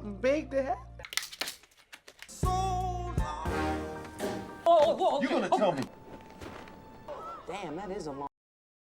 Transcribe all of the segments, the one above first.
Big to have. You're gonna tell me. Damn, that is a long.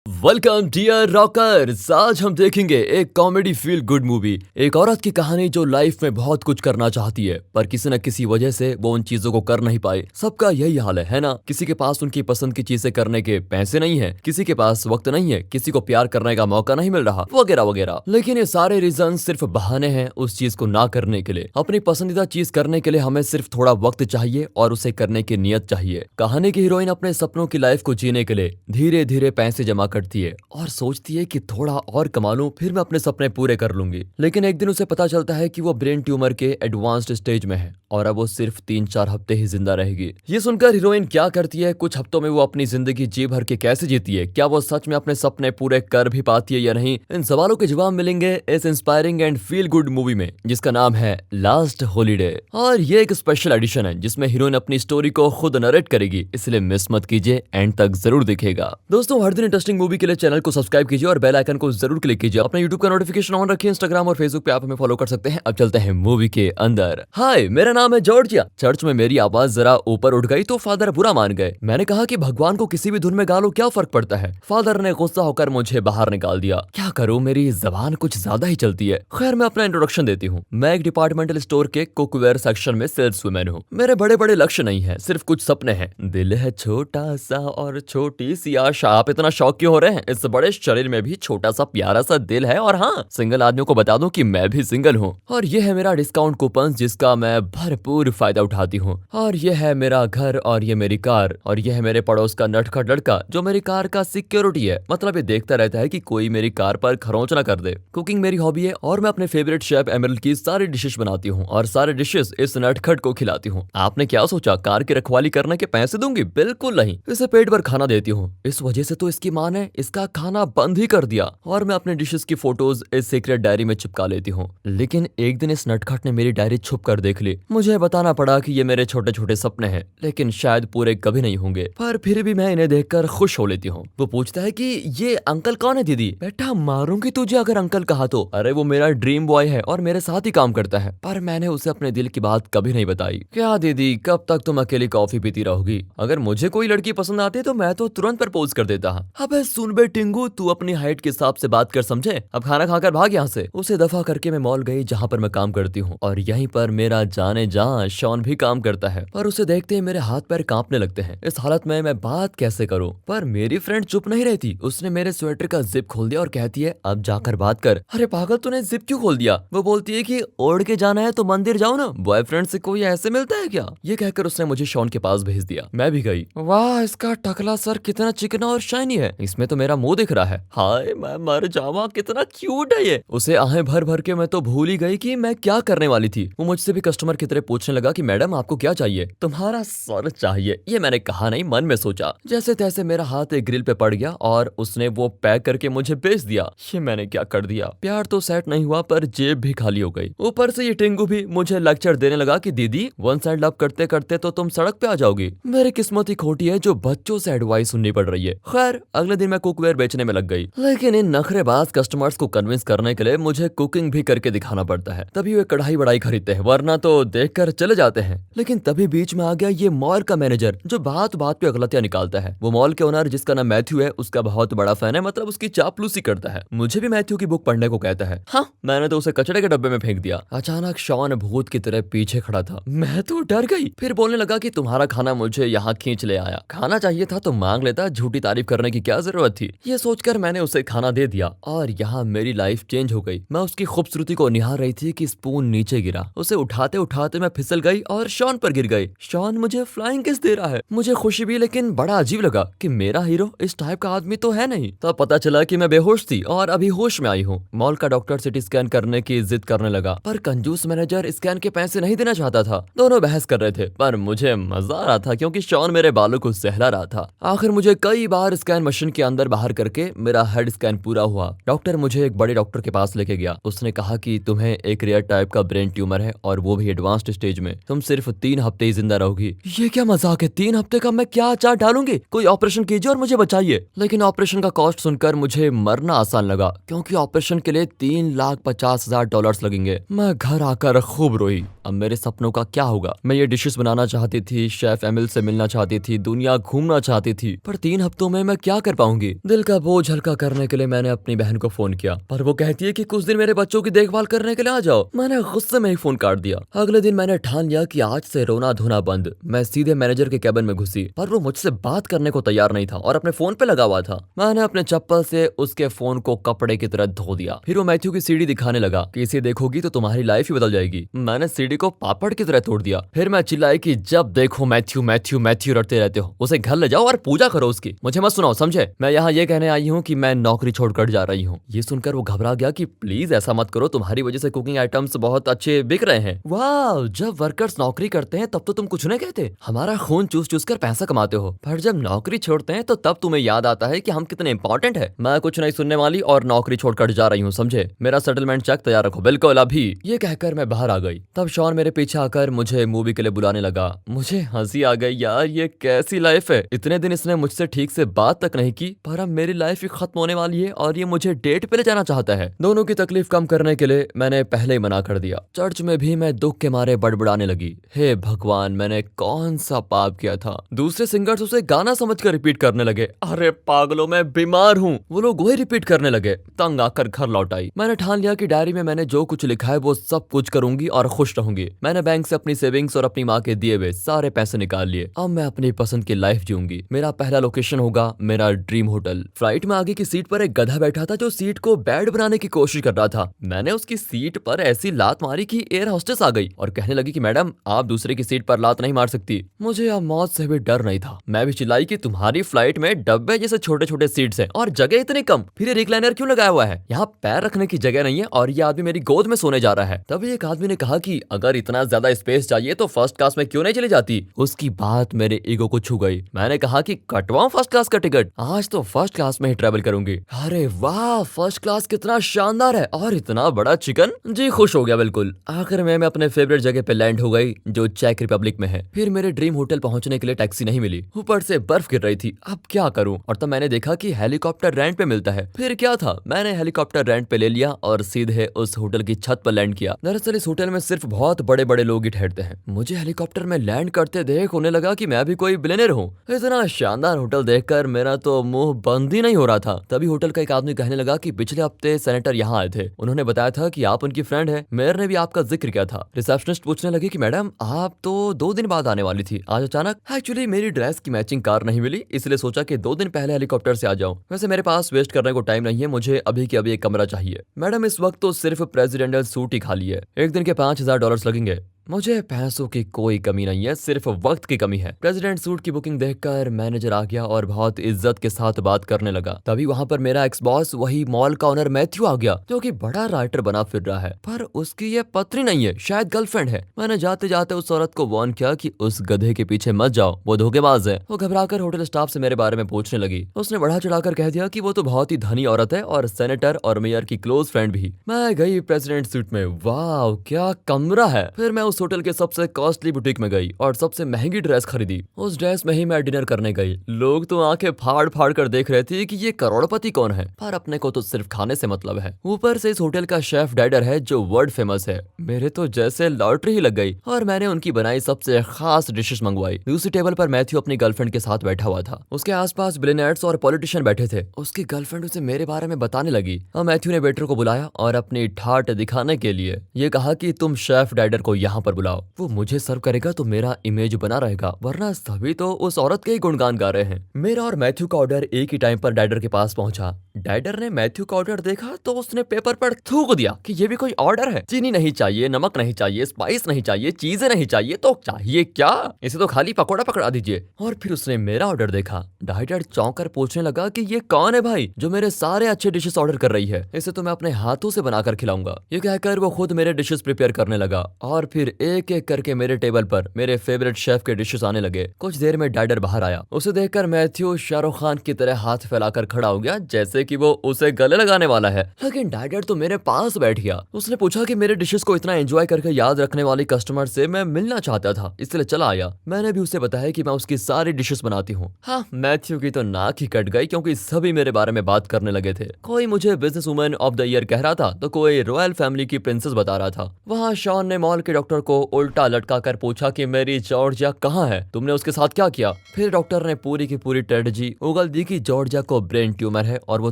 Welcome dear rockers. आज हम देखेंगे एक comedy feel good movie. एक औरत की कहानी जो लाइफ में बहुत कुछ करना चाहती है पर किसी न किसी वजह से वो उन चीजों को कर नहीं पाए। सबका यही हाल है ना? किसी के पास उनकी पसंद की चीजें करने के पैसे नहीं है, किसी के पास वक्त नहीं है, किसी को प्यार करने का मौका नहीं मिल रहा, वगैरह वगैरह। लेकिन ये सारे रीजन सिर्फ बहाने हैं उस चीज को ना करने के लिए। अपनी पसंदीदा चीज करने के लिए हमें सिर्फ थोड़ा वक्त चाहिए और उसे करने की नियत चाहिए। कहानी की हीरोइन अपने सपनों की लाइफ को जीने के लिए धीरे धीरे पैसे जमा करती है और सोचती है कि थोड़ा और कमा लूं फिर मैं अपने सपने पूरे कर लूंगी। लेकिन एक दिन उसे पता चलता है कि वो ब्रेन ट्यूमर के एडवांस्ड स्टेज में है और अब वो सिर्फ 3-4 हफ्ते ही जिंदा रहेगी। ये सुनकर हीरोइन क्या करती है, कुछ हफ्तों में वो अपनी जिंदगी जी भर के कैसे जीती है, क्या वो सच में अपने सपने पूरे कर भी पाती है या नहीं, इन सवालों के जवाब मिलेंगे इस inspiring and feel good movie में जिसका नाम है लास्ट हॉलीडे। और ये एक स्पेशल एडिशन है जिसमें हीरोइन अपनी स्टोरी को खुद नरेट करेगी, इसलिए मिस मत कीजिए, एंड तक जरूर दिखेगा। दोस्तों, हर दिन इंटरेस्टिंग मूवी के लिए चैनल को सब्सक्राइब कीजिए और बेल आइकन को जरूर क्लिक कीजिए। अपने यूट्यूब का नोटिफिकेशन ऑन रखिए, इंस्टाग्राम और फेसबुक पे आप हमें फॉलो कर सकते हैं। अब चलते हैं मूवी के अंदर। हाय, मेरा नाम है जॉर्जिया। चर्च में मेरी आवाज जरा ऊपर उठ गई तो फादर बुरा मान गए। मैंने कहा कि भगवान को किसी भी धुन में गालो, क्या फर्क पड़ता है। फादर ने गुस्सा होकर मुझे बाहर निकाल दिया। क्या करूं, मेरी जबान कुछ ज्यादा ही चलती है। खैर, मैं अपना इंट्रोडक्शन देती हूँ। मैं एक डिपार्टमेंटल स्टोर के कुकवेयर सेक्शन में सेल्स वुमेन हूँ। मेरे बड़े बड़े लक्ष्य नहीं है, सिर्फ कुछ सपने हैं। दिल है छोटा सा और छोटी सी आशा। आप इतना शौक क्यों हो रहे हैं? इस बड़े शरीर में भी छोटा सा प्यारा सा दिल है। और हाँ, सिंगल आदमियों को बता दूं कि मैं भी सिंगल हूँ। और ये है मेरा डिस्काउंट कूपन जिसका मैं भरपूर फायदा उठाती हूँ। और ये है मेरा घर और ये मेरी कार। और ये है मेरे पड़ोस का नटखट लड़का जो मेरी कार का सिक्योरिटी है। मतलब ये देखता रहता है कि कोई मेरी कार पर खरोंच ना कर दे। कुकिंग मेरी हॉबी है और मैं अपने फेवरेट शेफ एमरल्ड की सारी डिशेस बनाती हूँ और सारे डिशेस इस नटखट को खिलाती हूँ। आपने क्या सोचा, कार की रखवाली करने के पैसे दूंगी? बिल्कुल नहीं, इसे पेट भर खाना देती हूँ। इस वजह से तो इसकी माँ ने इसका खाना बंद ही कर दिया और मैं अपने डिशेस की फोटोज इस सीक्रेट डायरी में चिपका लेती हूँ। लेकिन एक दिन इस नटखट ने मेरी डायरी छुप कर देख ली। मुझे बताना पड़ा कि ये मेरे छोटे छोटे सपने हैं लेकिन शायद पूरे कभी नहीं होंगे, पर फिर भी मैं इन्हें देखकर खुश हो लेती हूँ। वो पूछता है कि ये अंकल कौन है दीदी? बेटा, मारूंगी तुझे अगर अंकल कहा तो। अरे, वो मेरा ड्रीम बॉय है और मेरे साथ ही काम करता है। पर मैंने उसे अपने दिल की बात कभी नहीं बताई। क्या दीदी, कब तक तुम अकेली कॉफी पीती रहोगी? अगर मुझे कोई लड़की पसंद आती तो मैं तो तुरंत प्रपोज कर देता। अबे सुन बे टिंगू, तू अपनी हाइट के हिसाब से बात कर, समझे? अब खाना खाकर भाग यहाँ से। उसे दफा करके मैं मॉल गई जहाँ पर मैं काम करती हूँ और यहीं पर मेरा जाने जहाँ शॉन भी काम करता है। पर उसे देखते ही मेरे हाथ पैर कांपने लगते हैं। इस हालत में मैं बात कैसे करूँ? पर मेरी फ्रेंड चुप नहीं रहती। उसने मेरे स्वेटर का जिप खोल दिया और कहती है, अब जाकर बात कर। अरे पागल, तूने जिप क्यों खोल दिया? वो बोलती है कि ओढ़ के जाना है तो मंदिर जाओ ना, बॉयफ्रेंड से कोई ऐसे मिलता है क्या? ये कहकर उसने मुझे शॉन के पास भेज दिया। मैं भी गई। वाह, इसका टकला सर कितना चिकना और शाइनी है, इसमें तो मेरा मुंह दिख रहा है। हाय, मैं मर जावा, कितना क्यूट है ये। उसे आहें भर भर के मैं तो भूल ही गई कि मैं क्या करने वाली थी। वो मुझसे भी कस्टमर की तरह पूछने लगा कि मैडम आपको क्या चाहिए? तुम्हारा सर चाहिए, ये मैंने कहा नहीं, मन में सोचा। जैसे तैसे मेरा हाथ एक ग्रिल पे पड़ गया और उसने वो पैक करके मुझे बेच दिया। ये मैंने क्या कर दिया? प्यार तो सेट नहीं हुआ पर जेब भी खाली हो गई। ऊपर से ये टिंगू भी मुझे लेक्चर देने लगा कि दीदी, वन साइड लव करते करते तो तुम सड़क पे आ जाओगी। मेरी किस्मत ही खोटी है जो बच्चों से एडवाइस सुननी पड़ रही है। खैर, अगले दिन मैं कुकवेयर बेचने में लग गई। लेकिन इन नखरेबाज कस्टमर्स को कन्विंस करने के लिए मुझे कुकिंग भी करके दिखाना पड़ता है, तभी वे कढ़ाई बड़ाई खरीदते हैं, वरना तो देखकर चले जाते हैं। लेकिन तभी बीच में आ गया ये मॉल का मैनेजर जो बात बात पे गलतियां निकालता है। वो मॉल के ओनर जिसका नाम मैथ्यू है उसका बहुत बड़ा फैन है, मतलब उसकी चापलूसी करता है। मुझे भी मैथ्यू की बुक पढ़ने को कहता है। हाँ, मैंने तो उसे कचड़े के डब्बे में फेंक दिया। अचानक शॉन भूत की तरह पीछे खड़ा था। मैं तो डर गई। फिर बोलने लगा कि तुम्हारा खाना मुझे यहाँ खींच ले आया। खाना चाहिए था तो मांग लेता, झूठी तारीफ करने की क्या जरूरत थी? ये सोचकर मैंने उसे खाना दे दिया और यहाँ मेरी लाइफ चेंज हो गई। मैं उसकी खूबसूरती को निहार रही थी कि स्पून नीचे गिरा। उसे उठाते उठाते मैं फिसल गई और शॉन पर गिर गई। शॉन मुझे फ्लाइंग किस दे रहा है। मुझे खुशी भी लेकिन बड़ा अजीब लगा कि मेरा हीरो इस टाइप का आदमी तो है नहीं। तब पता चला कि मैं बेहोश थी और अभी होश में आई हूँ। मॉल का डॉक्टर सिटी स्कैन करने की जिद करने लगा पर कंजूस मैनेजर स्कैन के पैसे नहीं देना चाहता था। दोनों बहस कर रहे थे पर मुझे मजा आ रहा था क्योंकि शॉन मेरे बालों को सहला रहा था। आखिर मुझे कई बार स्कैन मशीन के अंदर स्कैनर बाहर करके मेरा हेड स्कैन पूरा हुआ। डॉक्टर मुझे एक बड़े डॉक्टर के पास लेके गया। उसने कहा कि तुम्हें एक रेयर टाइप का ब्रेन ट्यूमर है और वो भी एडवांस्ड स्टेज में। तुम सिर्फ 3 हफ्ते ही जिंदा रहोगी। ये क्या मजाक है, 3 हफ्ते का मैं क्या अचार डालूंगी? कोई ऑपरेशन कीजिए और मुझे बचाइए। लेकिन ऑपरेशन का कॉस्ट सुनकर मुझे मरना आसान लगा, क्योंकि ऑपरेशन के लिए $3,50,000 लगेंगे। मैं घर आकर खूब रोई। अब मेरे सपनों का क्या होगा? मैं ये डिशेस बनाना चाहती थी, शेफ एमिल से मिलना चाहती थी, दुनिया घूमना चाहती थी, पर 3 हफ्तों में मैं क्या कर पाऊंगी? दिल का बोझ हल्का करने के लिए मैंने अपनी बहन को फोन किया, पर वो कहती है कि कुछ दिन मेरे बच्चों की देखभाल करने के लिए आ जाओ। मैंने गुस्से में ही फोन काट दिया। अगले दिन मैंने ठान लिया कि आज से रोना धोना बंद। मैं सीधे मैनेजर के कैबिन में घुसी, पर वो मुझसे बात करने को तैयार नहीं था और अपने फोन पे लगा हुआ था। मैंने अपने चप्पल से उसके फोन को कपड़े की तरह धो दिया। फिर वो मैथ्यू की सीडी दिखाने लगा कि इसे देखोगी तो तुम्हारी लाइफ ही बदल जाएगी। मैंने सीडी को पापड़ की तरह तोड़ दिया। फिर मैं चिल्लाई कि जब देखो मैथ्यू मैथ्यू मैथ्यू रटते रहते हो, उसे घर ले जाओ और पूजा करो उसकी, मुझे मत सुनाओ, समझे? मैं यहाँ ये कहने आई हूँ कि मैं नौकरी छोड़कर जा रही हूँ। ये सुनकर वो घबरा गया कि प्लीज ऐसा मत करो, तुम्हारी वजह से कुकिंग आइटम्स बहुत अच्छे बिक रहे हैं। वाह, जब वर्कर्स नौकरी करते हैं तब तो तुम कुछ नहीं कहते, हमारा खून चूस चूस कर पैसा कमाते हो, पर जब नौकरी छोड़ते हैं तो तब तुम्हें याद आता है कि हम कितने इंपॉर्टेंट है। मैं कुछ नहीं सुनने वाली और नौकरी छोड़कर जा रही हूँ, समझे? मेरा सेटलमेंट चेक तैयार रखो। बिल्कुल अभी। ये कहकर मैं बाहर आ गई। तब शॉन मेरे पीछे आकर मुझे मूवी के लिए बुलाने लगा। मुझे हंसी आ गई, यार ये कैसी लाइफ है। इतने दिन इसने मुझसे ठीक से बात तक नहीं की, पर अब मेरी लाइफ ही खत्म होने वाली है और ये मुझे डेट पे ले जाना चाहता है। दोनों की तकलीफ कम करने के लिए मैंने पहले ही मना कर दिया। चर्च में भी मैं दुख के मारे बड़बड़ाने लगी, हे भगवान, मैंने कौन सा पाप किया था? दूसरे सिंगर्स उसे गाना समझकर रिपीट करने लगे। अरे पागलों, मैं बीमार हूँ। वो लोग वही रिपीट करने लगे। तंग आकर घर लौट आई। मैंने ठान लिया कि डायरी में मैंने जो कुछ लिखा है वो सब कुछ करूंगी और खुश रहूंगी। मैंने बैंक से अपनी सेविंग्स और अपनी माँ के दिए हुए सारे पैसे निकाल लिए। अब मैं अपनी पसंद की लाइफ जीऊंगी। मेरा पहला लोकेशन होगा मेरा ड्रीम होटल। फ्लाइट में आगे की सीट पर एक गधा बैठा था जो सीट को बेड बनाने की कोशिश कर रहा था। मैंने उसकी सीट पर ऐसी लात मारी कि एयर होस्टेस आ गई और कहने लगी कि मैडम, आप दूसरे की सीट पर लात नहीं मार सकती। मुझे अब मौत से भी डर नहीं था। मैं भी चिल्लाई कि तुम्हारी फ्लाइट में डब्बे जैसे छोटे छोटे सीट्स हैं और जगह इतनी कम, फिर ये रिक्लाइनर क्यों लगाया हुआ है? यहाँ पैर रखने की जगह नहीं है और ये आदमी मेरी गोद में सोने जा रहा है। तभी एक आदमी ने कहा कि अगर इतना ज्यादा स्पेस चाहिए तो फर्स्ट क्लास में क्यों नहीं चली जाती? उसकी बात मेरे ईगो को छू गई। मैंने कहा कि कटवाऊं फर्स्ट क्लास का टिकट, आज तो फर्स्ट क्लास में ही ट्रेवल करूंगी। अरे वाह, फर्स्ट क्लास कितना शानदार है और इतना बड़ा चिकन। जी खुश हो गया बिल्कुल। आखिर में मैं अपने फेवरेट जगह पे लैंड हो गई जो चेक रिपब्लिक में है। फिर मेरे ड्रीम होटल पहुंचने के लिए टैक्सी नहीं मिली, ऊपर से बर्फ गिर रही थी। अब क्या करूं? और तब मैंने देखा कि हेलीकॉप्टर रेंट पे मिलता है। फिर क्या था, मैंने हेलीकॉप्टर रेंट पे ले लिया और सीधे उस होटल की छत पर लैंड किया। दरअसल इस होटल में सिर्फ बहुत बड़े बड़े लोग ही ठहरते हैं। मुझे हेलीकॉप्टर में लैंड करते देख होने लगा कि मैं भी कोई बिलियनर हूँ। इतना शानदार होटल देखकर मेरा तो मुंह बंद ही नहीं हो रहा था। तभी होटल का एक आदमी कहने लगा कि पिछले हफ्ते सेनेटर यहाँ आए थे, उन्होंने बताया था कि आप उनकी फ्रेंड है। मेयर ने भी आपका जिक्र किया था। रिसेप्शनिस्ट पूछने लगी कि मैडम, आप तो 2 दिन बाद आने वाली थी, आज अचानक? एक्चुअली मेरी ड्रेस की मैचिंग कार नहीं मिली, इसलिए सोचा कि 2 दिन पहले हेलीकॉप्टर से आ जाऊं। वैसे मेरे पास वेस्ट करने को टाइम नहीं है, मुझे अभी के अभी एक कमरा चाहिए। मैडम, इस वक्त तो सिर्फ प्रेसिडेंशियल सूट ही खाली है, एक दिन के $5,000 लगेंगे। मुझे पैसों की कोई कमी नहीं है, सिर्फ वक्त की कमी है। प्रेसिडेंट सूट की बुकिंग देखकर मैनेजर आ गया और बहुत इज्जत के साथ बात करने लगा। तभी वहाँ पर मेरा एक्स बॉस, वही मॉल का ओनर मैथ्यू आ गया, जो कि बड़ा राइटर बना फिर रहा है, पर उसकी ये पत्नी नहीं है, शायद गर्लफ्रेंड है। मैंने जाते जाते उस औरत को वार्न किया कि उस गधे के पीछे मत जाओ, वो धोखेबाज है। वो घबराकर होटल स्टाफ से मेरे बारे में पूछने लगी। उसने बढ़ा चढ़ाकर कह दिया कि वो तो बहुत ही धनी औरत है और सेनेटर और मेयर की क्लोज फ्रेंड भी। मैं गई प्रेसिडेंट सूट में, वाह क्या कमरा है। फिर मैं उस होटल के सबसे कॉस्टली बुटीक में गई और सबसे महंगी ड्रेस खरीदी। उस ड्रेस में ही मैं डिनर करने गई। लोग तो आंखें फाड़ फाड़ कर देख रहे थे कि ये करोड़पति कौन है, पर अपने को तो सिर्फ खाने से मतलब है। ऊपर से इस होटल का शेफ डाइडर है जो वर्ल्ड फेमस है। मेरे तो जैसे लॉटरी ही लग गई और मैंने उनकी बनाई सबसे खास डिशेस मंगवाई। दूसरी टेबल पर मैथ्यू अपनी गर्लफ्रेंड के साथ बैठा हुआ था। उसके आसपास बिलियनर्स और पॉलिटिशियन बैठे थे। उसकी गर्लफ्रेंड उसे मेरे बारे में बताने लगी। मैथ्यू ने वेटर को बुलाया और अपनी ठाट दिखाने के लिए ये कहा कि तुम शेफ डाइडर को यहाँ पर बुलाओ, वो मुझे सर्व करेगा तो मेरा इमेज बना रहेगा, वरना सभी तो उस औरत के ही गुणगान गा रहे हैं। मेरा और मैथ्यू का ऑर्डर एक ही टाइम पर डाइडर के पास पहुंचा। डाइडर ने मैथ्यू का ऑर्डर देखा तो उसने पेपर पर थूक दिया कि ये भी कोई ऑर्डर है। चीनी नहीं चाहिए, नमक नहीं चाहिए, स्पाइस नहीं चाहिए, चीजें नहीं चाहिए, तो चाहिए क्या? इसे तो खाली पकौड़ा पकड़ा दीजिए। और फिर उसने मेरा ऑर्डर देखा। डाइडर चौंक कर पूछने लगा कि ये कौन है भाई जो मेरे सारे अच्छे डिशेस ऑर्डर कर रही है, इसे तो मैं अपने हाथों से बनाकर खिलाऊंगा। ये कहकर वो खुद मेरे डिशेस प्रिपेयर करने लगा और फिर एक एक करके मेरे टेबल पर मेरे फेवरेट शेफ के डिशेस आने लगे। कुछ देर में डाइडर बाहर आया। उसे देखकर मैथ्यू शाहरुख खान की तरह हाथ फैलाकर खड़ा हो गया जैसे कि वो उसे गले लगाने वाला है। लेकिन डाइडर तो मेरे पास बैठ गया। उसने पूछा कि मेरे डिशेस को इतना एंजॉय करके याद रखने वाली कस्टमर से मैं मिलना चाहता था, इसलिए चला आया। मैंने भी उसे बताया कि मैं उसकी सारी डिशेस बनाती हूँ। हाँ, मैथ्यू की तो नाक ही कट गई क्योंकि सभी मेरे बारे में बात करने लगे थे। कोई मुझे business woman of the year कह रहा था तो कोई रॉयल फैमिली की प्रिंसेस बता रहा था। वहाँ शॉन ने मॉल के डॉक्टर को उल्टा लटका कर पूछा कि मेरी जॉर्जिया कहाँ है, तुमने उसके साथ क्या किया? फिर डॉक्टर ने पूरी की पूरी स्ट्रेटजी उगल दी कि जॉर्जिया को ब्रेन ट्यूमर है और वो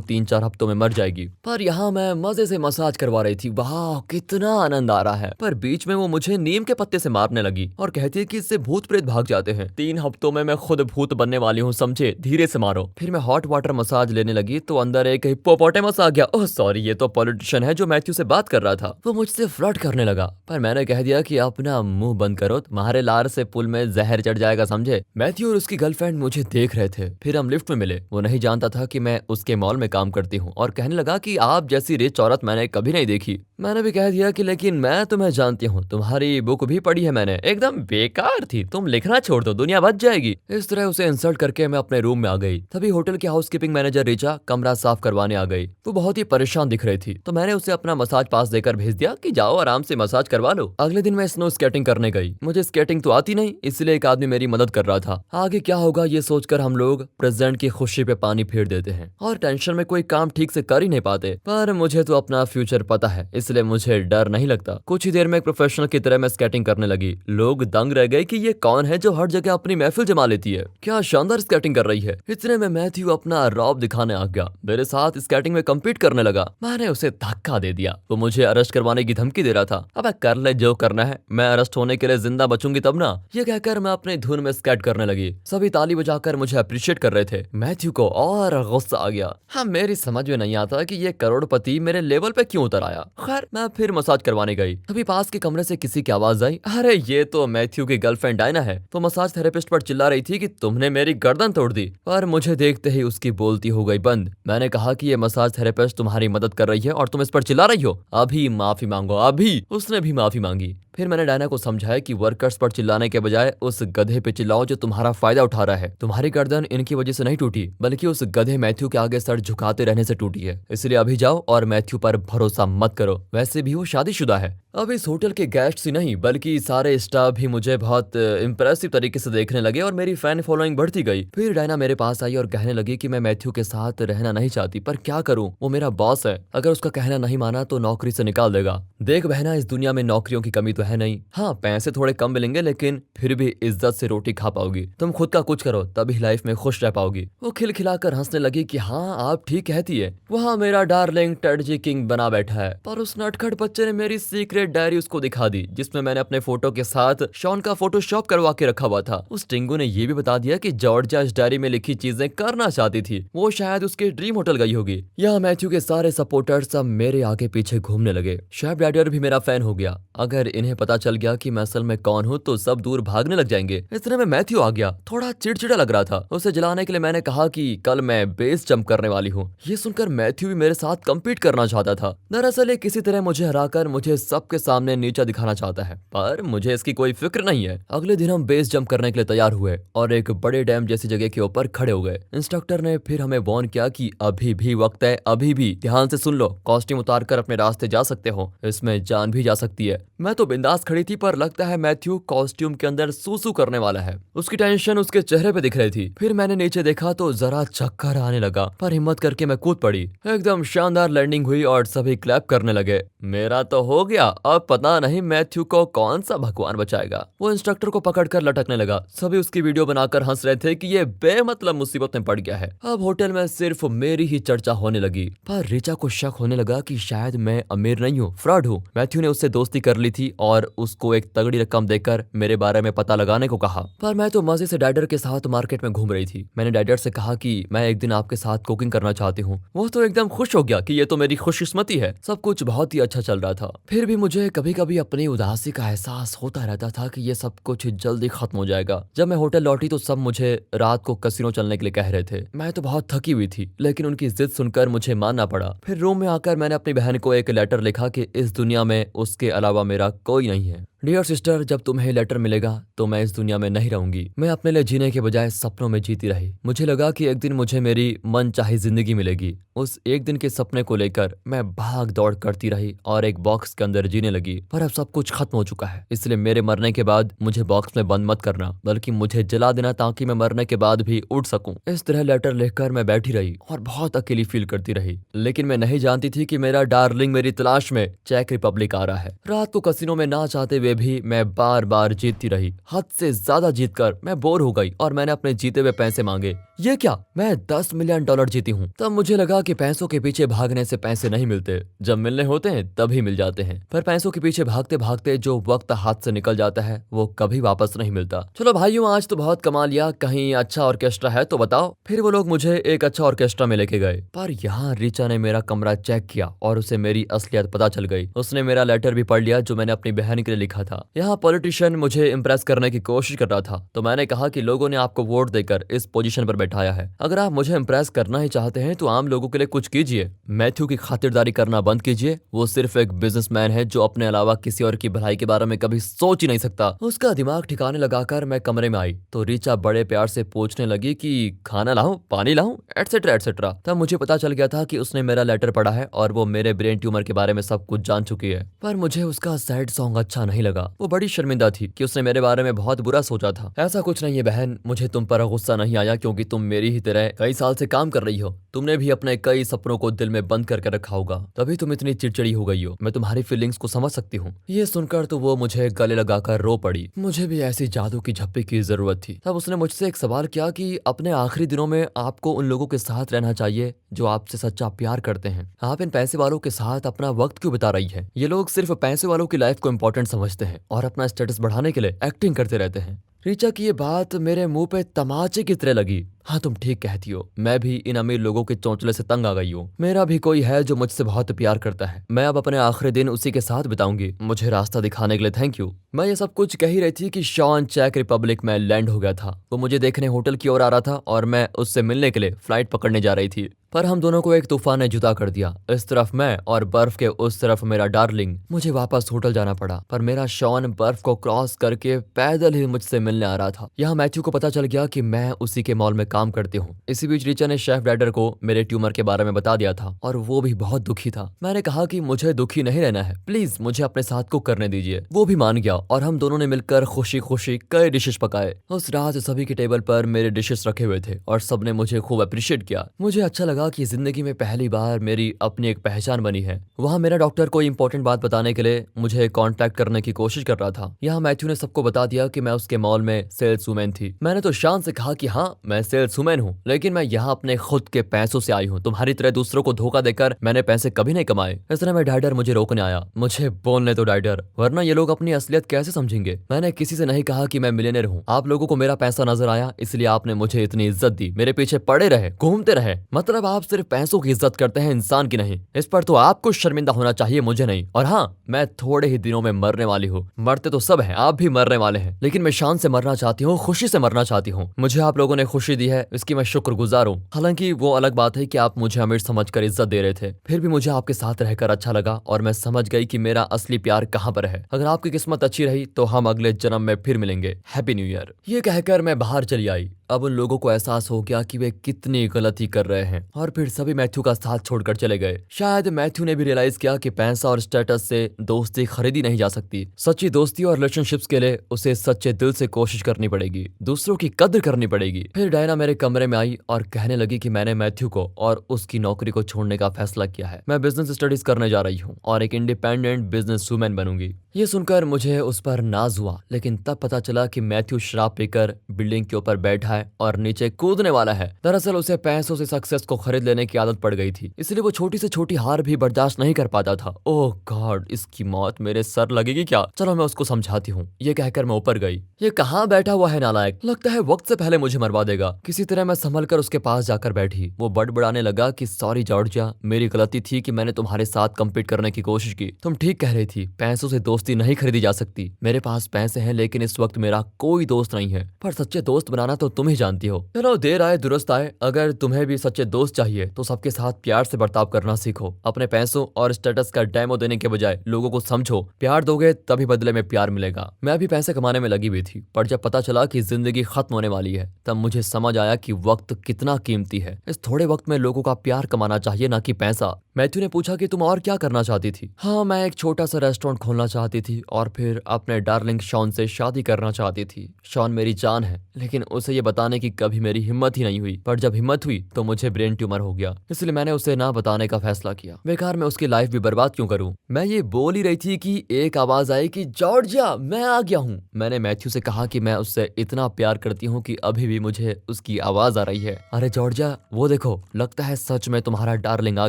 3-4 हफ्तों में मर जाएगी। पर यहाँ मैं मजे से मसाज करवा रही थी। वाह, कितना आनंद आ रहा है। पर बीच में वो मुझे नीम के पत्ते से मारने लगी और कहती है कि इससे भूत प्रेत भाग जाते हैं। 3 हफ्तों में मैं खुद भूत बनने वाली हूँ, समझे? धीरे से मारो। फिर मैं हॉट वाटर मसाज लेने लगी तो अंदर एक हिप्पोपोटेमस आ गया। ओह सॉरी, ये तो पॉलिटिशियन है जो मैथ्यू से बात कर रहा था। वो मुझसे फ्लर्ट करने लगा पर मैंने कह दिया कि अपना मुंह बंद करो, तुम्हारे लार से पुल में जहर चढ़ जाएगा, समझे? मैथ्यू और उसकी गर्लफ्रेंड मुझे देख रहे थे। फिर हम लिफ्ट में मिले। वो नहीं जानता था कि मैं उसके मॉल में काम करती हूँ और कहने लगा कि आप जैसी रिच औरत मैंने कभी नहीं देखी। मैंने भी कह दिया कि लेकिन मैं तुम्हें जानती हूँ, तुम्हारी बुक भी पढ़ी है मैंने, एकदम बेकार थी, तुम लिखना छोड़ दो, दुनिया बच जाएगी। इस तरह उसे इंसल्ट करके मैं अपने रूम में आ गई। तभी होटल की हाउसकीपिंग मैनेजर रिचा कमरा साफ करवाने आ गई। वो बहुत ही परेशान दिख रही थी तो मैंने उसे अपना मसाज पास देकर भेज दिया कि जाओ आराम से मसाज करवा लो। अगले दिन मैं स्नो स्केटिंग करने गई। मुझे स्केटिंग तो आती नहीं, इसलिए एक आदमी मेरी मदद कर रहा था। आगे क्या होगा ये सोचकर हम लोग प्रेजेंट की खुशी पे पानी फेर देते हैं और टेंशन में कोई काम ठीक से कर ही नहीं पाते। पर मुझे तो अपना फ्यूचर पता है, इसलिए मुझे डर नहीं लगता। कुछ ही देर में एक प्रोफेशनल की तरह मैं स्केटिंग करने लगी। लोग दंग रह गए कि ये कौन है जो हर जगह अपनी महफिल जमा लेती है, क्या शानदार स्केटिंग कर रही है। इतने में मैथ्यू अपना रौब दिखाने आ गया, मेरे साथ स्केटिंग में कम्पीट करने लगा। मैंने उसे धक्का दे दिया। वो मुझे अरेस्ट करवाने की धमकी दे रहा था। अब कर ले जो करना है, मैं अरेस्ट होने के लिए जिंदा बचूंगी तब ना। ये कहकर मैं अपनी धुन में स्केट करने लगी। सभी ताली बजाकर मुझे अप्रिशिएट कर रहे थे। मैथ्यू को और गुस्सा आ गया। हाँ, मेरी समझ में नहीं आता कि ये करोड़पति मेरे लेवल पे क्यों उतर आया। खैर मैं फिर मसाज करवाने गई। तभी पास के कमरे से किसी की आवाज आई। अरे ये तो मैथ्यू की गर्लफ्रेंड डायना है। वो मसाज थेरेपिस्ट पर चिल्ला रही थी कि तुमने मेरी गर्दन तोड़ दी। पर मुझे देखते ही उसकी बोलती हो गई बंद। मैंने कहा कि ये मसाज थेरेपिस्ट तुम्हारी मदद कर रही है और तुम इस पर चिल्ला रही हो, अभी माफी मांगो। अभी उसने भी माफी मांगी। फिर मैंने डायना को समझाया कि वर्कर्स पर चिल्लाने के बजाय उस गधे पे चिल्लाओ जो तुम्हारा फायदा उठा रहा है। तुम्हारी गर्दन इनकी वजह से नहीं टूटी, बल्कि उस गधे मैथ्यू के आगे सर झुकाते रहने से टूटी है। इसलिए अभी जाओ और मैथ्यू पर भरोसा मत करो, वैसे भी वो शादीशुदा है। अब इस होटल के गेस्ट ही नहीं बल्कि सारे स्टाफ भी मुझे बहुत इंप्रेसिव तरीके से देखने लगे और मेरी फैन फॉलोइंग बढ़ती गई। फिर डायना मेरे पास आई और कहने लगी कि मैं मैथ्यू के साथ रहना नहीं चाहती, पर क्या करूं, वो मेरा बॉस है। अगर उसका कहना नहीं माना तो नौकरी से निकाल देगा। देख बहना, इस दुनिया में नौकरियों की कमी तो है नहीं। हाँ, पैसे थोड़े कम मिलेंगे लेकिन फिर भी इज्जत से रोटी खा पाओगी। तुम खुद का कुछ करो तभी लाइफ में खुश रह पाओगी। वो खिलखिलाकर हंसने लगी कि हाँ आप ठीक कहती है। वहाँ मेरा डार्लिंग टेडजी किंग बना बैठा है, पर उस नटखट बच्चे ने मेरी सीक्रेट डायरी उसको दिखा दी जिसमें मैंने अपने फोटो के साथ शॉन का फोटोशॉप करवा के रखा हुआ था। उस टिंगू ने ये भी बता दिया कि जॉर्जिया इस डायरी में लिखी चीजें करना चाहती थी। वो शायद उसके ड्रीम होटल गई होगी। यहाँ मैथ्यू के सारे सपोर्टर्स सब मेरे आगे पीछे घूमने लगे। शेफ डैडर भी मेरा फैन हो गया। अगर इन्हें पता चल गया कि मैं असल में कौन हूँ तो सब दूर भागने लग जाएंगे। इतने में मैथ्यू आ गया। थोड़ा चिड़चिड़ा लग रहा था। उसे जलाने के लिए मैंने कहा कि कल मैं बेस जंप करने वाली हूँ। ये सुनकर मैथ्यू भी मेरे साथ कम्पीट करना चाहता था। दरअसल ये किसी तरह मुझे हराकर मुझे सबके सामने नीचा दिखाना चाहता है, पर मुझे इसकी कोई फिक्र नहीं है। अगले दिन हम बेस जंप करने के लिए तैयार हुए और एक बड़े डैम जैसी जगह के ऊपर खड़े हो गए। इंस्ट्रक्टर ने फिर हमें वार्न किया कि अभी भी वक्त है, अभी भी ध्यान से सुन लो, कॉस्ट्यूम उतार कर अपने रास्ते जा सकते हो, इसमें जान भी जा सकती है। मैं तो बिंदास खड़ी थी, पर लगता है मैथ्यू कॉस्ट्यूम के अंदर सूसू करने वाला है। उसकी टेंशन उसके चेहरे पे दिख रही थी। फिर मैंने नीचे देखा तो जरा चक्कर आने लगा, पर हिम्मत करके मैं कूद पड़ी। एकदम शानदार लैंडिंग हुई और सभी क्लैप करने लगे। मेरा तो हो गया, अब पता नहीं मैथ्यू को कौन सा भगवान बचाएगा। वो इंस्ट्रक्टर को पकड़कर लटकने लगा। सभी उसकी वीडियो बनाकर हंस रहे थे कि ये बेमतलब मुसीबत में पड़ गया है। अब होटल में सिर्फ मेरी ही चर्चा होने लगी, पर रिचा को शक होने लगा कि शायद मैं अमीर नहीं हूँ, फ्रॉड हूँ। मैथ्यू ने उससे दोस्ती कर ली थी और और उसको एक तगड़ी रकम देकर मेरे बारे में पता लगाने को कहा। पर मैं तो मजे से डैडर के साथ मार्केट में घूम रही थी। मैंने डैडर से कहा कि मैं एक दिन आपके साथ कुकिंग करना चाहती हूँ। वो तो एकदम खुश हो गया कि ये तो मेरी खुशकिस्मती है। सब कुछ बहुत ही अच्छा चल रहा था। फिर भी मुझे कभी कभी अपनी उदासी का एहसास होता रहता था कि ये सब कुछ जल्दी खत्म हो जाएगा। जब मैं होटल लौटी तो सब मुझे रात को कैसीनो चलने के लिए कह रहे थे। मैं तो बहुत थकी हुई थी, लेकिन उनकी जिद सुनकर मुझे मानना पड़ा। फिर रूम में आकर मैंने अपनी बहन को एक लेटर लिखा कि इस दुनिया में उसके अलावा मेरा कोई नहीं है। डियर सिस्टर, जब तुम्हें लेटर मिलेगा तो मैं इस दुनिया में नहीं रहूंगी। मैं अपने लिए जीने के बजाय सपनों में जीती रही। मुझे लगा कि एक दिन मुझे मेरी मन चाही जिंदगी मिलेगी। उस एक दिन के सपने को लेकर मैं भाग दौड़ करती रही और एक बॉक्स के अंदर जीने लगी। पर अब सब कुछ खत्म हो चुका है, इसलिए मेरे मरने के बाद मुझे बॉक्स में बंद मत करना, बल्कि मुझे जला देना ताकि मैं मरने के बाद भी उठ सकूं। इस तरह लेटर लिखकर मैं बैठी रही और बहुत अकेली फील करती रही। लेकिन मैं नहीं जानती थी कि मेरा डार्लिंग मेरी तलाश में चेक रिपब्लिक आ रहा है। रात को कैसीनो में ना चाहते हुए भी मैं बार बार जीतती रही। हद से ज्यादा जीतकर मैं बोर हो गई और मैंने अपने जीते हुए पैसे मांगे। ये क्या, मैं 10 मिलियन डॉलर जीती हूँ। तब मुझे लगा कि पैसों के पीछे भागने से पैसे नहीं मिलते, जब मिलने होते हैं तभी मिल जाते हैं। पर पैसों के पीछे भागते भागते जो वक्त हाथ से निकल जाता है वो कभी वापस नहीं मिलता। चलो भाइयों, आज तो बहुत कमा लिया, कहीं अच्छा ऑर्केस्ट्रा है तो बताओ। फिर वो लोग मुझे एक अच्छा ऑर्केस्ट्रा में लेके गए। पर यहाँ रीचा ने मेरा कमरा चेक किया और उसे मेरी असलियत पता चल गई। उसने मेरा लेटर भी पढ़ लिया जो मैंने अपनी बहन के लिए लिखा था। यहाँ पॉलिटिशियन मुझे इम्प्रेस करने की कोशिश कर रहा था, तो मैंने कहा कि लोगों ने आपको वोट देकर इस पोजीशन पर बैठाया है। अगर आप मुझे इम्प्रेस करना ही चाहते हैं तो आम लोगों के लिए कुछ कीजिए। मैथ्यू की खातिरदारी करना बंद कीजिए। वो सिर्फ एक बिजनेसमैन है जो अपने अलावा किसी और की भलाई के बारे में कभी सोच ही नहीं सकता। उसका दिमाग ठिकाने लगाकर मैं कमरे में आई तो रीचा बड़े प्यार से पूछने लगी कि खाना लाऊं, पानी लाऊं, एटसेट्रा एटसेट्रा। तब मुझे पता चल गया था कि उसने मेरा लेटर पढ़ा है और वो मेरे ब्रेन ट्यूमर के बारे में सब कुछ जान चुकी है। पर मुझे उसका सैड सॉन्ग अच्छा नहीं लगा। वो बड़ी शर्मिंदा थी कि उसने मेरे बारे में बहुत बुरा सोचा था। ऐसा कुछ नहीं है बहन, मुझे तुम पर गुस्सा नहीं आया क्योंकि तुम मेरी ही तरह कई साल से काम कर रही हो। तुमने भी अपने कई सपनों को दिल में बंद करके रखा होगा, तभी तुम इतनी चिड़चिड़ी हो गई हो। मैं तुम्हारी फीलिंग्स को समझ सकती हूँ। ये सुनकर तो वो मुझे गले लगाकर रो पड़ी। मुझे भी ऐसी जादू की झप्पी की जरूरत थी। तब उसने मुझसे एक सवाल किया कि अपने आखिरी दिनों में आपको उन लोगों के साथ रहना चाहिए जो आपसे सच्चा प्यार करते हैं। आप इन पैसे वालों के साथ अपना वक्त क्यों बिता रही है? ये लोग सिर्फ पैसे वालों की लाइफ को इंपॉर्टेंट समझते हैं और अपना स्टेटस बढ़ाने के लिए एक्टिंग करते रहते हैं। रीचा की ये बात मेरे मुंह पे तमाचे की तरह लगी। हाँ, तुम ठीक कहती हो। मैं भी इन अमीर लोगों के चौंचले से तंग आ गई हूँ। मेरा भी कोई है जो मुझसे बहुत प्यार करता है। मैं अब अपने आखिरी दिन उसी के साथ बिताऊंगी। मुझे रास्ता दिखाने के लिए थैंक यू। मैं ये सब कुछ कह ही रही थी कि शॉन चेक रिपब्लिक में लैंड हो गया था। वो मुझे देखने होटल की ओर आ रहा था और मैं उससे मिलने के लिए फ्लाइट पकड़ने जा रही थी। पर हम दोनों को एक तूफान ने जुदा कर दिया। इस तरफ मैं और बर्फ के उस तरफ मेरा डार्लिंग। मुझे वापस होटल जाना पड़ा, पर मेरा शॉन बर्फ को क्रॉस करके पैदल ही मुझसे मिलने आ रहा था। यहाँ मैथ्यू को पता चल गया कि मैं उसी के मॉल में काम करती हूँ। इसी बीच रीचा ने शेफ डैडर को मेरे ट्यूमर के बारे में बता दिया था और वो भी बहुत दुखी था। मैंने कहा कि मुझे दुखी नहीं रहना है, प्लीज मुझे अपने साथ कुक करने दीजिए। वो भी मान गया और हम दोनों ने मिलकर खुशी खुशी कई डिशेस पकाए। उस रात सभी के टेबल पर मेरे डिशेस रखे हुए थे और सबने मुझे खूब अप्रिशिएट किया। मुझे अच्छा लगा कि जिंदगी में पहली बार मेरी अपनी एक पहचान बनी है। वहाँ मेरा डॉक्टर कोई इंपॉर्टेंट बात बताने के लिए मुझे कांटेक्ट करने की कोशिश कर रहा था। यहाँ मैथ्यू ने सबको बता दिया कि मैं उसके मॉल में सेल्स वुमेन थी। मैंने तो शान से कहा कि हाँ, मैं सेल्स वुमेन हूँ, लेकिन मैं यहाँ अपने खुद के पैसों से आई हूँ। तुम्हारी तरह दूसरों को धोखा देकर मैंने पैसे कभी नहीं कमाए। इस तरह मैं डाइडर मुझे रोकने आया। मुझे बोलने तो डाइडर, वरना ये लोग अपनी असलियत कैसे समझेंगे। मैंने किसी से नहीं कहा कि मैं मिलियनेयर हूँ। आप लोगों को मेरा पैसा नजर आया, इसलिए आपने मुझे इतनी इज्जत दी। मेरे पीछे पड़े रहे, घूमते रहे। मतलब आप सिर्फ पैसों की इज्जत करते हैं, इंसान की नहीं। इस पर तो आपको शर्मिंदा होना चाहिए, मुझे नहीं। और हाँ, मैं थोड़े ही दिनों में मरने वाली हूँ। मरते तो सब हैं, आप भी मरने वाले हैं, लेकिन मैं शान से मरना चाहती हूँ, खुशी से मरना चाहती हूँ। मुझे आप लोगों ने खुशी दी है, इसकी मैं शुक्रगुजार हूँ। हालांकि वो अलग बात है कि आप मुझे अमीर समझकर इज्जत दे रहे थे, फिर भी मुझे आपके साथ रहकर अच्छा लगा और मैं समझ गई कि मेरा असली प्यार कहाँ पर है। अगर आपकी किस्मत अच्छी रही तो हम अगले जन्म में फिर मिलेंगे। Happy new year. ये कहकर मैं बाहर चली आई। अब उन लोगों को एहसास हो गया कि वे कितनी गलती कर रहे हैं और फिर सभी मैथ्यू का साथ छोड़कर चले गए। शायद मैथ्यू ने भी रियलाइज किया कि पैसा और स्टेटस से दोस्ती खरीदी नहीं जा सकती। सच्ची दोस्ती और रिलेशनशिप्स के लिए उसे सच्चे दिल से कोशिश करनी पड़ेगी, दूसरों की कद्र करनी पड़ेगी। फिर डायना मेरे कमरे में आई और कहने लगी कि मैंने मैथ्यू को और उसकी नौकरी को छोड़ने का फैसला किया है। मैं बिजनेस स्टडीज करने जा रही हूँ और एक इंडिपेंडेंट बिजनेस वुमेन बनूंगी। ये सुनकर मुझे उस पर नाज हुआ, लेकिन तब पता चला कि मैथ्यू शराब पीकर बिल्डिंग के ऊपर बैठा है और नीचे कूदने वाला है। दरअसल उसे पैसों से सक्सेस को खरीद लेने की आदत पड़ गई थी, इसलिए वो छोटी से छोटी हार भी बर्दाश्त नहीं कर पाता था। ओह गॉड, इसकी मौत मेरे सर लगेगी क्या? चलो मैं उसको समझाती हूँ। ये कहकर मैं ऊपर गई। ये कहाँ बैठा हुआ है नालायक, लगता है वक्त से पहले मुझे मरवा देगा। किसी तरह मैं संभल कर उसके पास जाकर बैठी। वो बड़बड़ाने लगा कि सॉरी जॉर्जिया, मेरी गलती थी कि मैंने तुम्हारे साथ कम्पीट करने की कोशिश की। तुम ठीक कह रही थी, पैसों से दोस्ती नहीं खरीदी जा सकती। मेरे पास पैसे हैं लेकिन इस वक्त मेरा कोई दोस्त नहीं है, पर सच्चे दोस्त बनाना तो तुम ही जानती हो। चलो देर आए दुरुस्त आए, अगर तुम्हें भी सच्चे दोस्त चाहिए तो सबके साथ प्यार से बर्ताव करना सीखो। अपने पैसों और स्टेटस का डेमो देने के बजाय लोगों को समझो। प्यार दोगे तभी बदले में प्यार मिलेगा। मैं भी पैसे कमाने में लगी हुई थी, पर जब पता चला कि जिंदगी खत्म होने वाली है तब मुझे समझ आया कि वक्त कितना कीमती है। इस थोड़े वक्त में लोगों का प्यार कमाना चाहिए, ना कि पैसा। मैथ्यू ने पूछा कि तुम और क्या करना चाहती थी? हाँ, मैं एक छोटा सा रेस्टोरेंट खोलना चाहती थी और फिर अपने डार्लिंग शॉन से शादी करना चाहती थी। शॉन मेरी जान है, लेकिन उसे ये बताने की कभी मेरी हिम्मत ही नहीं हुई। पर जब हिम्मत हुई तो मुझे ब्रेन ट्यूमर हो गया, इसलिए मैंने उसे ना बताने का फैसला किया। बेकार में उसकी लाइफ भी बर्बाद क्यों करूं? मैं ये बोल ही रही थी कि एक आवाज आई कि जॉर्जिया, मैं आ गया हूँ। मैंने मैथ्यू से कहा कि मैं उससे इतना प्यार करती हूँ कि अभी भी मुझे उसकी आवाज आ रही है। अरे जॉर्जिया, वो देखो, लगता है सच में तुम्हारा डार्लिंग आ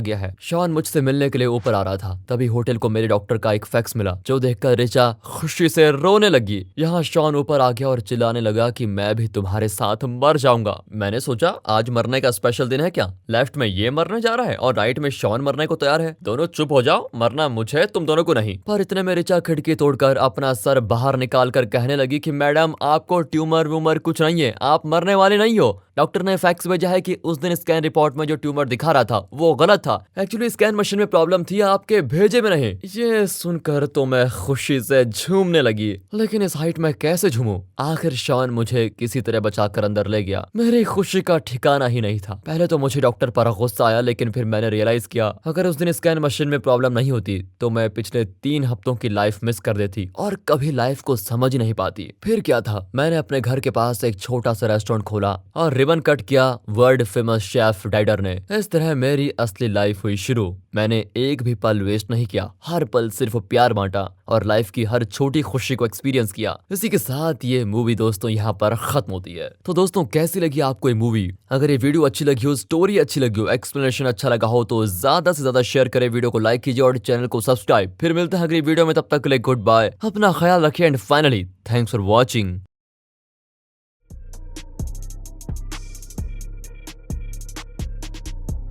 गया है। शॉन मुझसे मिलने के लिए ऊपर आ रहा था, तभी होटल को मेरे डॉक्टर का एक फैक्स मिला, जो देखकर रिचा खुशी से रोने लगी। यहाँ शॉन ऊपर आ गया और चिल्लाने लगा कि मैं भी तुम्हारे साथ मर जाऊंगा। मैंने सोचा आज मरने का स्पेशल दिन है क्या? लेफ्ट में ये मरने जा रहा है और राइट में शॉन मरने को तैयार है। दोनों चुप हो जाओ, मरना मुझे, तुम दोनों को नहीं। पर इतने में रिचा खिड़की तोड़कर अपना सर बाहर निकाल कर कहने लगी कि मैडम, आपको ट्यूमर व्यूमर कुछ नहीं है, आप मरने वाले नहीं हो। डॉक्टर ने फैक्स भेजा है कि उस दिन स्कैन रिपोर्ट में जो ट्यूमर दिखा रहा था वो गलत था। एक्चुअली स्कैन मशीन में प्रॉब्लम थी, आपके भेजे में नहीं। ये सुनकर तो मैं खुशी से झूमने लगी, लेकिन इस हाइट में कैसे झूमूं? आखिर शॉन मुझे किसी तरह बचाकर अंदर ले गया। मेरी खुशी का ठिकाना ही नहीं था। पहले तो मुझे डॉक्टर पर गुस्सा आया, लेकिन फिर मैंने रियलाइज किया अगर उस दिन स्कैन मशीन में प्रॉब्लम नहीं होती तो मैं पिछले 3 हफ्तों की लाइफ मिस कर देती और कभी लाइफ को समझ ही नहीं पाती। फिर क्या था, मैंने अपने घर के पास एक छोटा सा रेस्टोरेंट खोला और रिबन कट किया वर्ल्ड फेमस शेफ डाइडर ने। इस तरह मेरी असली लाइफ हुई शुरू। मैंने एक भी पल वेस्ट नहीं किया, हर पल सिर्फ प्यार बांटा और लाइफ की हर छोटी खुशी को एक्सपीरियंस किया। इसी के साथ ये मूवी दोस्तों यहाँ पर खत्म होती है। तो दोस्तों, कैसी लगी आपको ये मूवी? अगर ये वीडियो अच्छी लगी हो, स्टोरी अच्छी लगी हो, एक्सप्लेनेशन अच्छा लगा हो तो ज्यादा से ज्यादा शेयर करें, वीडियो को लाइक कीजिए और चैनल को सब्सक्राइब। फिर मिलते हैं अगली वीडियो में, तब तक के लिए गुड बाय, अपना ख्याल रखिए and finally thanks for watching.